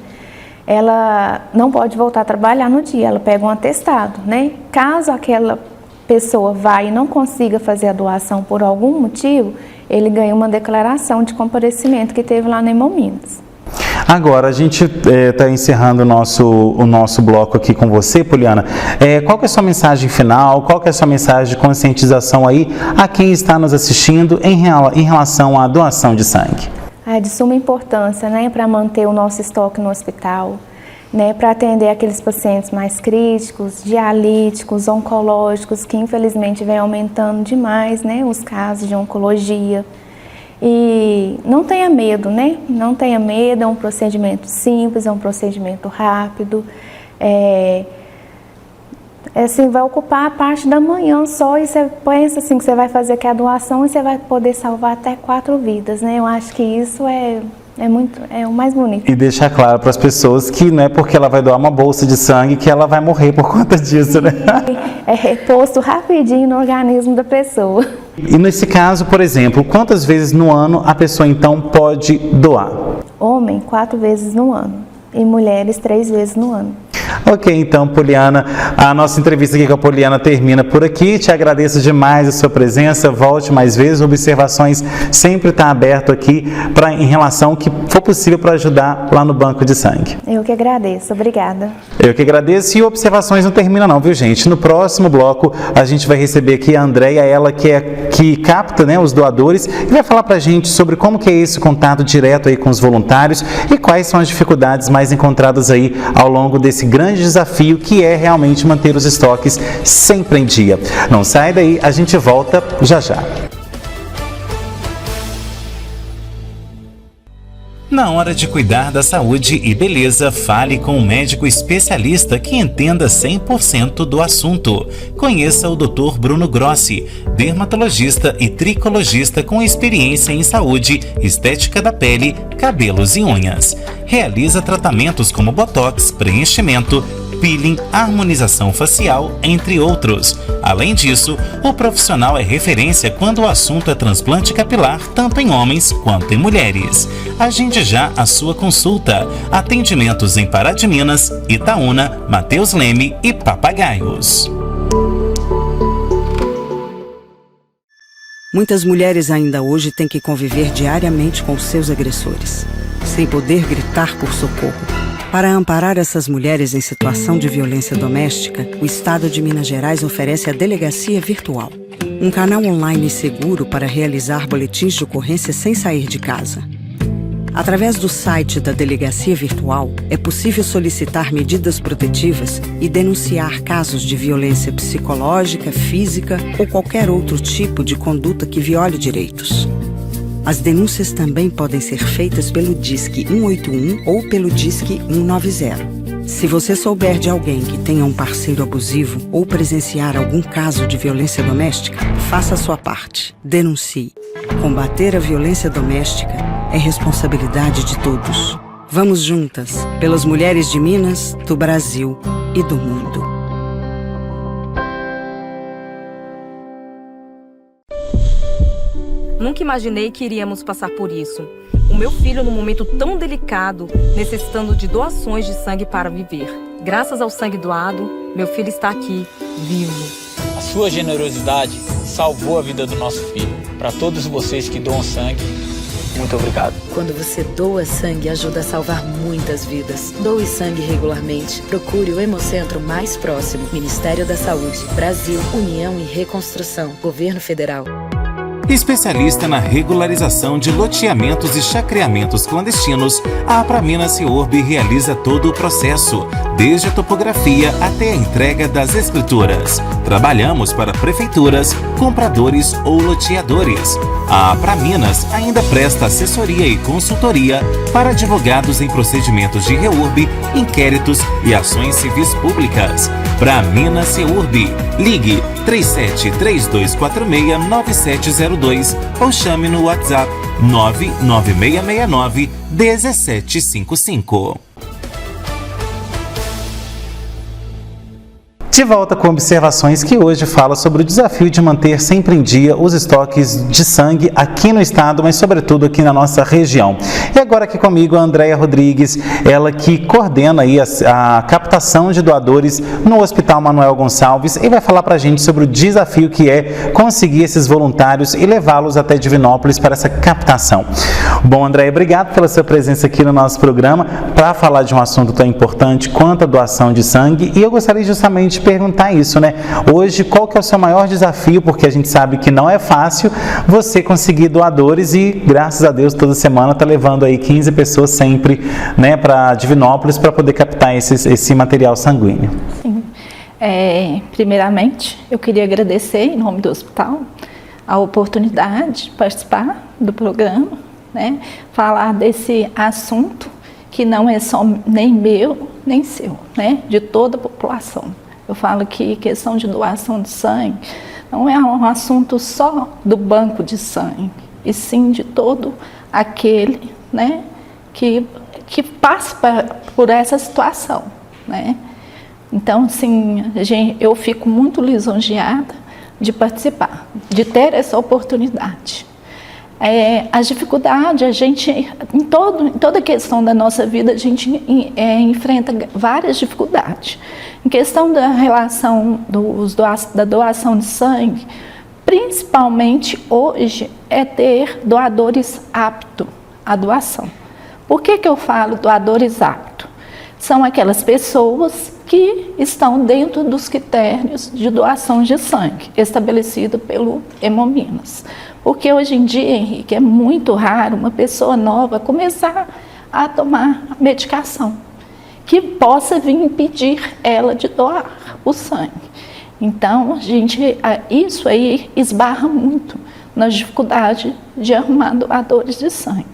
ela não pode voltar a trabalhar no dia, ela pega um atestado, né? Caso aquela pessoa vá e não consiga fazer a doação por algum motivo, ele ganha uma declaração de comparecimento que teve lá no Hemominas. Agora, a gente está encerrando o nosso bloco aqui com você, Poliana. Qual que é a sua mensagem final? Qual que é a sua mensagem de conscientização aí a quem está nos assistindo em relação à doação de sangue? É de suma importância, né, para manter o nosso estoque no hospital, né, para atender aqueles pacientes mais críticos, dialíticos, oncológicos, que infelizmente vem aumentando demais, né, os casos de oncologia. E não tenha medo, né? Não tenha medo, é um procedimento simples, é um procedimento rápido. Assim, vai ocupar a parte da manhã só e você pensa assim que você vai fazer aqui a doação e você vai poder salvar até 4 vidas, né? Eu acho que isso é o mais bonito. E deixar claro para as pessoas que não é porque ela vai doar uma bolsa de sangue que ela vai morrer por conta disso, né? É reposto rapidinho no organismo da pessoa. E nesse caso, por exemplo, quantas vezes no ano a pessoa então pode doar? Homem, 4 vezes no ano. E mulheres, 3 vezes no ano. Ok, então, Poliana, a nossa entrevista aqui com a Poliana termina por aqui. Te agradeço demais a sua presença. Volte mais vezes. Observações sempre está aberto aqui em relação ao que for possível para ajudar lá no banco de sangue. Eu que agradeço. Obrigada. Eu que agradeço. E Observações não termina não, viu, gente? No próximo bloco, a gente vai receber aqui a Andréia, ela que capta, né, os doadores, e vai falar para a gente sobre como que é esse contato direto aí com os voluntários e quais são as dificuldades mais encontradas aí ao longo desse grande desafio que é realmente manter os estoques sempre em dia. Não sai daí, a gente volta já já. Na hora de cuidar da saúde e beleza, fale com um médico especialista que entenda 100% do assunto. Conheça o Dr. Bruno Grossi, dermatologista e tricologista com experiência em saúde, estética da pele, cabelos e unhas. Realiza tratamentos como botox, preenchimento, peeling, harmonização facial, entre outros. Além disso, o profissional é referência quando o assunto é transplante capilar, tanto em homens quanto em mulheres. Agende já a sua consulta. Atendimentos em Pará de Minas, Itaúna, Mateus Leme e Papagaios. Muitas mulheres ainda hoje têm que conviver diariamente com seus agressores, sem poder gritar por socorro. Para amparar essas mulheres em situação de violência doméstica, o Estado de Minas Gerais oferece a Delegacia Virtual, um canal online seguro para realizar boletins de ocorrência sem sair de casa. Através do site da Delegacia Virtual, é possível solicitar medidas protetivas e denunciar casos de violência psicológica, física ou qualquer outro tipo de conduta que viole direitos. As denúncias também podem ser feitas pelo Disque 181 ou pelo Disque 190. Se você souber de alguém que tenha um parceiro abusivo ou presenciar algum caso de violência doméstica, faça a sua parte. Denuncie. Combater a violência doméstica é responsabilidade de todos. Vamos juntas, pelas mulheres de Minas, do Brasil e do mundo. Nunca imaginei que iríamos passar por isso. O meu filho, num momento tão delicado, necessitando de doações de sangue para viver. Graças ao sangue doado, meu filho está aqui, vivo. A sua generosidade salvou a vida do nosso filho. Para todos vocês que doam sangue, muito obrigado. Quando você doa sangue, ajuda a salvar muitas vidas. Doe sangue regularmente. Procure o Hemocentro mais próximo. Ministério da Saúde, Brasil, União e Reconstrução, Governo Federal. Especialista na regularização de loteamentos e chacreamentos clandestinos, a Apraminas Seorbe realiza todo o processo, desde a topografia até a entrega das escrituras. Trabalhamos para prefeituras, compradores ou loteadores. A Apraminas ainda presta assessoria e consultoria para advogados em procedimentos de reurbe, inquéritos e ações civis públicas. Apraminas Seorbe. Ligue 3732469702 ou chame no WhatsApp 99669-1755. De volta com observações que hoje fala sobre o desafio de manter sempre em dia os estoques de sangue aqui no estado, mas sobretudo aqui na nossa região. E agora aqui comigo a Andréia Rodrigues, ela que coordena aí a captação de doadores no Hospital Manuel Gonçalves e vai falar para a gente sobre o desafio que é conseguir esses voluntários e levá-los até Divinópolis para essa captação. Bom, Andréia, obrigado pela sua presença aqui no nosso programa para falar de um assunto tão importante quanto a doação de sangue, e eu gostaria justamente de perguntar isso, né? Hoje, qual que é o seu maior desafio? Porque a gente sabe que não é fácil você conseguir doadores e, graças a Deus, toda semana está levando aí 15 pessoas sempre, né, para Divinópolis para poder captar esse material sanguíneo. Sim. Primeiramente, eu queria agradecer, em nome do hospital, a oportunidade de participar do programa, né? Falar desse assunto que não é só nem meu, nem seu, né? De toda a população. Eu falo que questão de doação de sangue não é um assunto só do banco de sangue, e sim de todo aquele, né, que passa por essa situação, né? Então, assim, eu fico muito lisonjeada de participar, de ter essa oportunidade. As dificuldades, a gente, em toda questão da nossa vida, a gente enfrenta várias dificuldades. Em questão da relação da doação de sangue, principalmente hoje, é ter doadores aptos à doação. Por que eu falo doadores aptos? São aquelas pessoas que estão dentro dos critérios de doação de sangue, estabelecido pelo Hemominas. Porque hoje em dia, Henrique, é muito raro uma pessoa nova começar a tomar medicação que possa vir impedir ela de doar o sangue. Então, isso aí esbarra muito na dificuldade de arrumar doadores de sangue.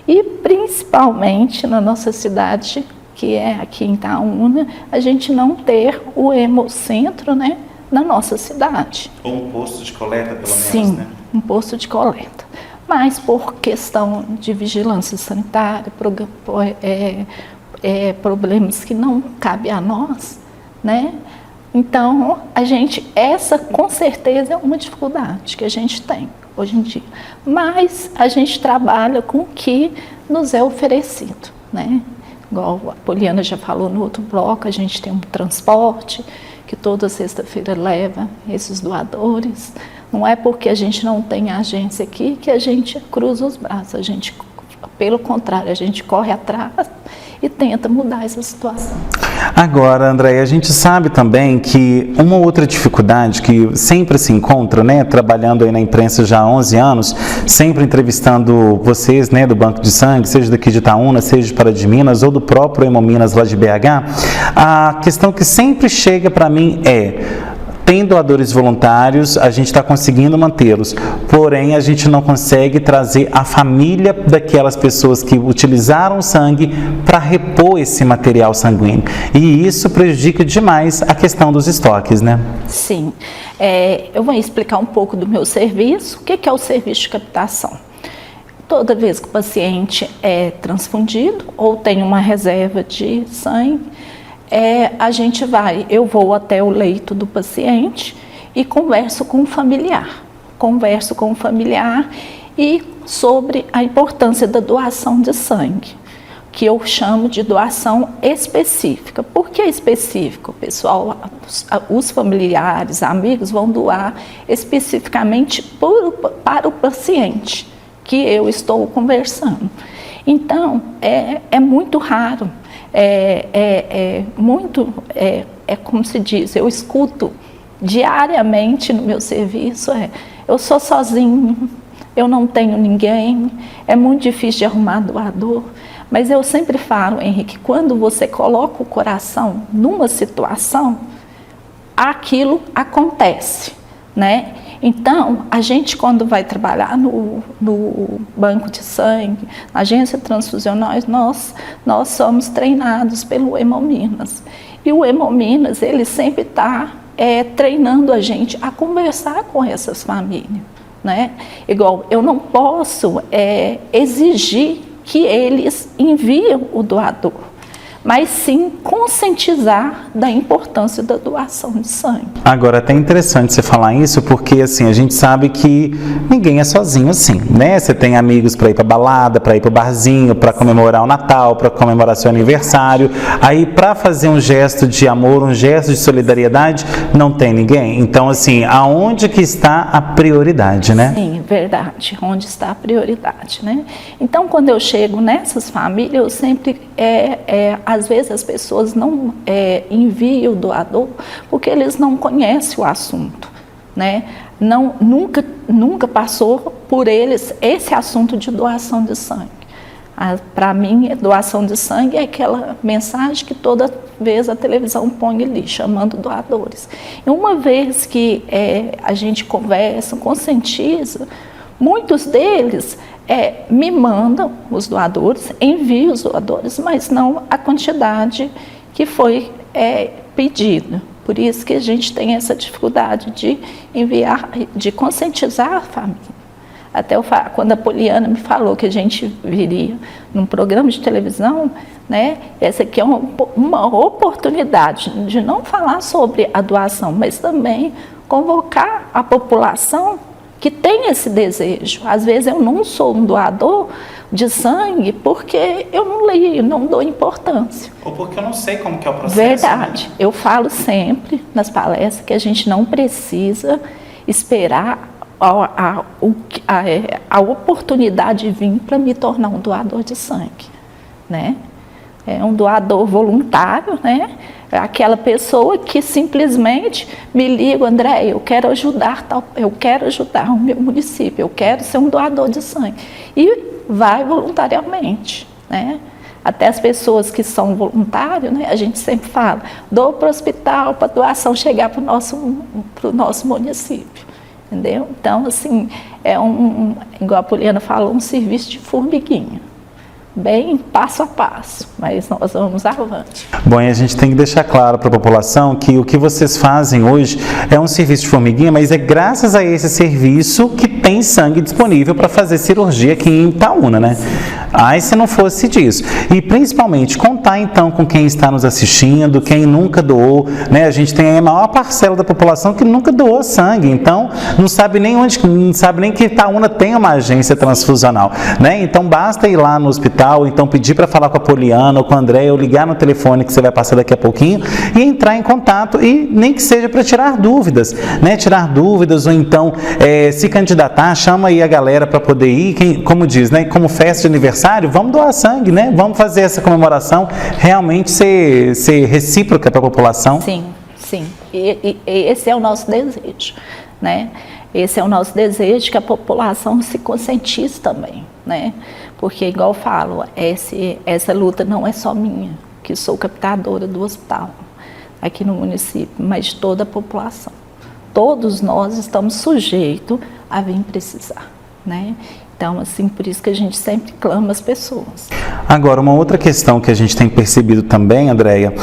E principalmente na nossa cidade, que é aqui em Itaúna, a gente não ter o hemocentro, né, na nossa cidade. Ou um posto de coleta, pelo menos, Sim, né? um posto de coleta. Mas por questão de vigilância sanitária, problemas que não cabem a nós, né? Então, essa com certeza é uma dificuldade que a gente tem hoje em dia. Mas a gente trabalha com o que nos é oferecido, né? Igual a Poliana já falou no outro bloco, a gente tem um transporte que toda sexta-feira leva esses doadores. Não é porque a gente não tem agência aqui que a gente cruza os braços, pelo contrário, a gente corre atrás e tenta mudar essa situação. Agora, Andréia, a gente sabe também que uma outra dificuldade que sempre se encontra, né, trabalhando aí na imprensa já há 11 anos, sempre entrevistando vocês, né, do Banco de Sangue, seja daqui de Itaúna, seja de Pará de Minas ou do próprio Hemominas lá de BH, a questão que sempre chega para mim é: tem doadores voluntários, a gente está conseguindo mantê-los, porém a gente não consegue trazer a família daquelas pessoas que utilizaram o sangue para repor esse material sanguíneo. E isso prejudica demais a questão dos estoques, né? Sim. Eu vou explicar um pouco do meu serviço. O que é o serviço de captação? Toda vez que o paciente é transfundido ou tem uma reserva de sangue, eu vou até o leito do paciente e converso com o familiar. E sobre a importância da doação de sangue, que eu chamo de doação específica. Por que específica? O pessoal, os familiares, amigos vão doar especificamente para o paciente que eu estou conversando. Então, é muito raro. Como se diz, eu escuto diariamente no meu serviço, eu sou sozinho, eu não tenho ninguém, é muito difícil de arrumar doador. Mas eu sempre falo, Henrique, quando você coloca o coração numa situação, aquilo acontece, né? Então, a gente quando vai trabalhar no banco de sangue, na agência transfusional, nós somos treinados pelo Hemominas. E o Hemominas, ele sempre está treinando a gente a conversar com essas famílias, né? Igual, eu não posso exigir que eles enviem o doador, mas sim conscientizar da importância da doação de sangue. Agora, é até interessante você falar isso, porque assim, a gente sabe que ninguém é sozinho assim, né? Você tem amigos para ir para balada, para ir para o barzinho, para comemorar o Natal, para comemorar seu aniversário. Aí, para fazer um gesto de amor, um gesto de solidariedade, não tem ninguém. Então, assim, aonde que está a prioridade, né? Sim, verdade. Onde está a prioridade, né? Então, quando eu chego nessas famílias, eu sempre às vezes as pessoas não enviam o doador porque eles não conhecem o assunto, né? Nunca passou por eles esse assunto de doação de sangue. Para mim, doação de sangue é aquela mensagem que toda vez a televisão põe ali, chamando doadores. E uma vez que a gente conversa, conscientiza, muitos deles me mandam os doadores, enviam os doadores, mas não a quantidade que foi pedida. Por isso que a gente tem essa dificuldade de enviar, de conscientizar a família. Até quando a Poliana me falou que a gente viria num programa de televisão, né, essa aqui é uma oportunidade de não falar sobre a doação, mas também convocar a população que tem esse desejo. Às vezes eu não sou um doador de sangue porque eu não leio, não dou importância. Ou porque eu não sei como que é o processo. Verdade. Né? Eu falo sempre nas palestras que a gente não precisa esperar a oportunidade de vir para me tornar um doador de sangue, né? É um doador voluntário, né? É aquela pessoa que simplesmente me liga, André, eu quero ajudar o meu município, eu quero ser um doador de sangue. E vai voluntariamente, né? Até as pessoas que são voluntários, né? A gente sempre fala, dou para o hospital para a doação chegar para o nosso município. Entendeu? Então, assim, igual a Poliana falou, um serviço de formiguinha. bem passo a passo, mas nós vamos avante. Bom, e a gente tem que deixar claro para a população que o que vocês fazem hoje é um serviço de formiguinha, mas é graças a esse serviço que tem sangue disponível para fazer cirurgia aqui em Itaúna, né? Ai, se não fosse disso. E principalmente contar então com quem está nos assistindo, quem nunca doou, né? A gente tem a maior parcela da população que nunca doou sangue, então não sabe nem que Itaúna tem uma agência transfusional, né? Então basta ir lá no hospital, então pedir para falar com a Poliana ou com a Andréia, ou ligar no telefone que você vai passar daqui a pouquinho e entrar em contato, e nem que seja para tirar dúvidas, né? Tirar dúvidas, ou então se candidatar, chama aí a galera para poder ir, como diz, né? Como festa de aniversário, vamos doar sangue, né? Vamos fazer essa comemoração realmente ser recíproca para a população. Sim, sim. E esse é o nosso desejo, né? Esse é o nosso desejo, que a população se conscientize também, né? Porque, igual eu falo, essa luta não é só minha, que sou captadora do hospital aqui no município, mas de toda a população. Todos nós estamos sujeitos a vir precisar, né? Então, assim, por isso que a gente sempre clama as pessoas. Agora, uma outra questão que a gente tem percebido também, Andréia,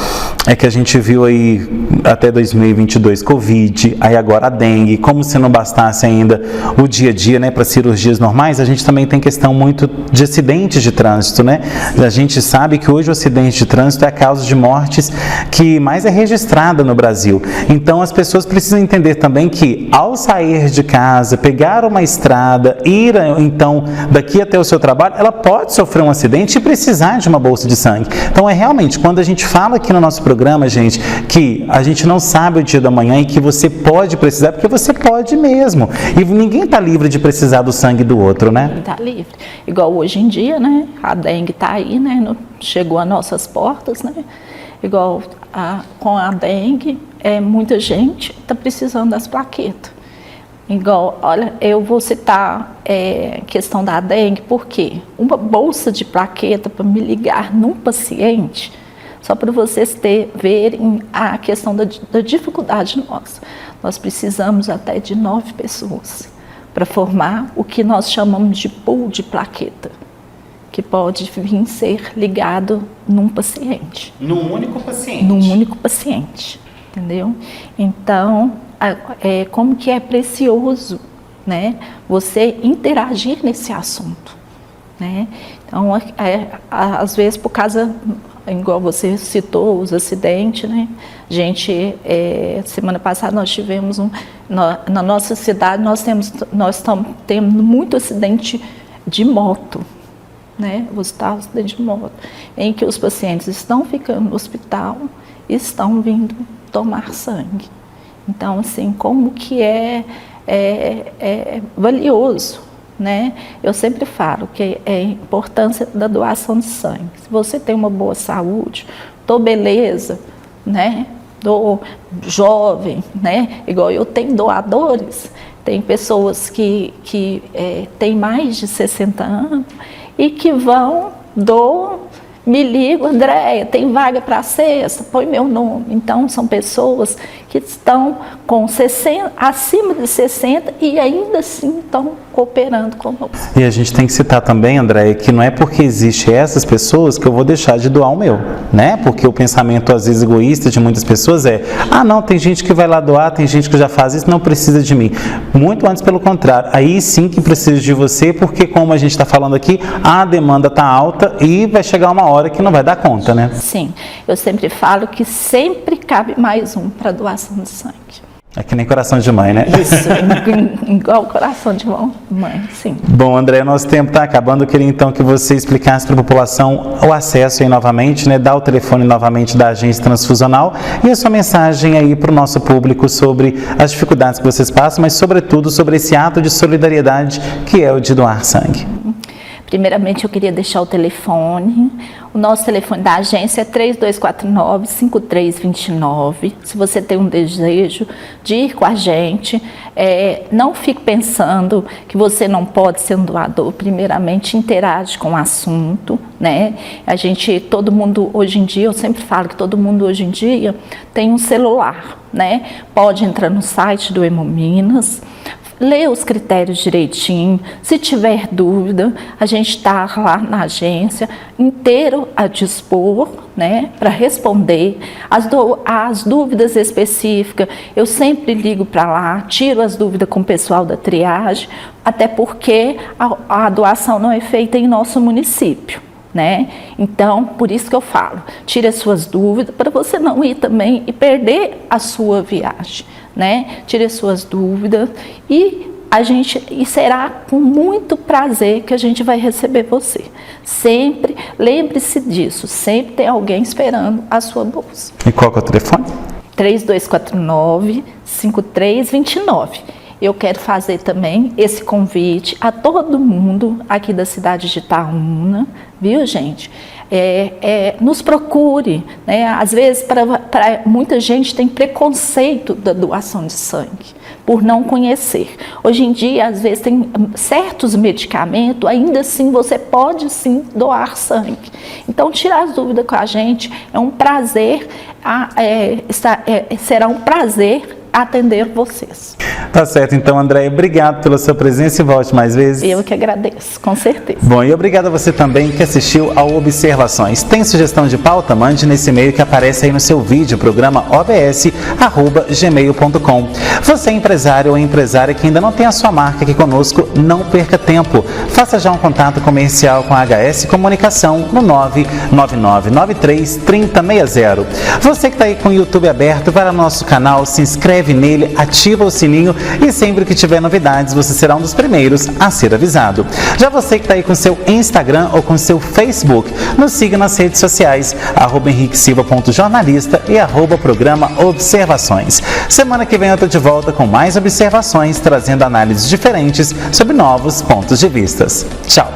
é que a gente viu aí até 2022 Covid, aí agora a dengue, como se não bastasse ainda o dia a dia, né, para cirurgias normais, a gente também tem questão muito de acidentes de trânsito, né? A gente sabe que hoje o acidente de trânsito é a causa de mortes que mais é registrada no Brasil. Então, as pessoas precisam entender também que, ao sair de casa, pegar uma estrada, ir, então, daqui até o seu trabalho, ela pode sofrer um acidente e precisar de uma bolsa de sangue. Então, realmente, quando a gente fala aqui no nosso programa, gente, que a gente não sabe o dia da manhã e que você pode precisar, porque você pode mesmo. E ninguém está livre de precisar do sangue do outro, né? Está livre. Igual hoje em dia, né? A dengue está aí, né? Chegou às nossas portas, né? Igual com a dengue, muita gente está precisando das plaquetas. Igual, olha, eu vou citar questão da dengue, porque uma bolsa de plaqueta para me ligar num paciente, só para vocês verem a questão da dificuldade nossa. Nós precisamos até de 9 pessoas para formar o que nós chamamos de pool de plaqueta, que pode vir ser ligado num paciente. Num único paciente? Num único paciente, entendeu? Então, como que é precioso, né, você interagir nesse assunto, né? Então, às vezes, por causa, igual você citou, os acidentes, né? Gente, semana passada nós tivemos na nossa cidade, nós estamos tendo muito acidente de moto, né? Acidente de moto, em que os pacientes estão ficando no hospital e estão vindo tomar sangue. Então, assim, como que é valioso, né? Eu sempre falo que é a importância da doação de sangue. Se você tem uma boa saúde, tô beleza, né? Tô jovem, né? Igual eu tenho doadores, tem pessoas que têm mais de 60 anos e que doam, me ligo, Andréia, tem vaga para sexta, põe meu nome. Então, são pessoas que estão com 60, acima de 60 e ainda assim estão cooperando conosco. E a gente tem que citar também, Andréia, que não é porque existem essas pessoas que eu vou deixar de doar o meu, né? Porque o pensamento, às vezes, egoísta de muitas pessoas não, tem gente que vai lá doar, tem gente que já faz isso, não precisa de mim. Muito antes, pelo contrário. Aí sim que precisa de você, porque, como a gente está falando aqui, a demanda está alta e vai chegar uma hora que não vai dar conta, né? Sim, eu sempre falo que sempre cabe mais um para doação de sangue. É que nem coração de mãe, né? Isso, igual coração de mãe, sim. Bom, André, nosso tempo está acabando. Eu queria então que você explicasse para a população o acesso aí novamente, né? Dá o telefone novamente da agência transfusional e a sua mensagem aí para o nosso público sobre as dificuldades que vocês passam, mas sobretudo sobre esse ato de solidariedade que é o de doar sangue. Primeiramente, eu queria deixar o telefone. O nosso telefone da agência é 3249-5329. Se você tem um desejo de ir com a gente, não fique pensando que você não pode ser um doador. Primeiramente, interage com o assunto, né? Todo mundo hoje em dia, eu sempre falo que todo mundo hoje em dia tem um celular, né? Pode entrar no site do Hemominas, lê os critérios direitinho. Se tiver dúvida, a gente está lá na agência, inteiro a dispor, né, para responder. As dúvidas específicas, eu sempre ligo para lá, tiro as dúvidas com o pessoal da triagem, até porque a doação não é feita em nosso município, né? Então, por isso que eu falo, tire as suas dúvidas, para você não ir também e perder a sua viagem, né? Tire as suas dúvidas e será com muito prazer que a gente vai receber você. Sempre, lembre-se disso, sempre tem alguém esperando a sua bolsa. E qual que é o telefone? 3249-5329. Eu quero fazer também esse convite a todo mundo aqui da cidade de Itaúna, viu, gente? Nos procure, né? Às vezes, para muita gente tem preconceito da doação de sangue, por não conhecer. Hoje em dia, às vezes, tem certos medicamentos, ainda assim, você pode sim doar sangue. Então, tirar as dúvidas com a gente é um prazer, será um prazer atender vocês. Tá certo, então, Andréia, obrigado pela sua presença e volte mais vezes. Eu que agradeço, com certeza. Bom, e obrigado a você também que assistiu ao Observações. Tem sugestão de pauta? Mande nesse e-mail que aparece aí no seu vídeo, programa obs@gmail.com. Você é empresário ou empresária que ainda não tem a sua marca aqui conosco, não perca tempo. Faça já um contato comercial com a HS Comunicação no 999933060. Você que está aí com o YouTube aberto, vai lá no nosso canal, se inscreve nele, ativa o sininho e sempre que tiver novidades você será um dos primeiros a ser avisado. Já você que está aí com seu Instagram ou com seu Facebook, nos siga nas redes sociais, @henriquesilva.jornalista e @programa Observações. Semana que vem eu estou de volta com mais observações, trazendo análises diferentes sobre novos pontos de vista. Tchau!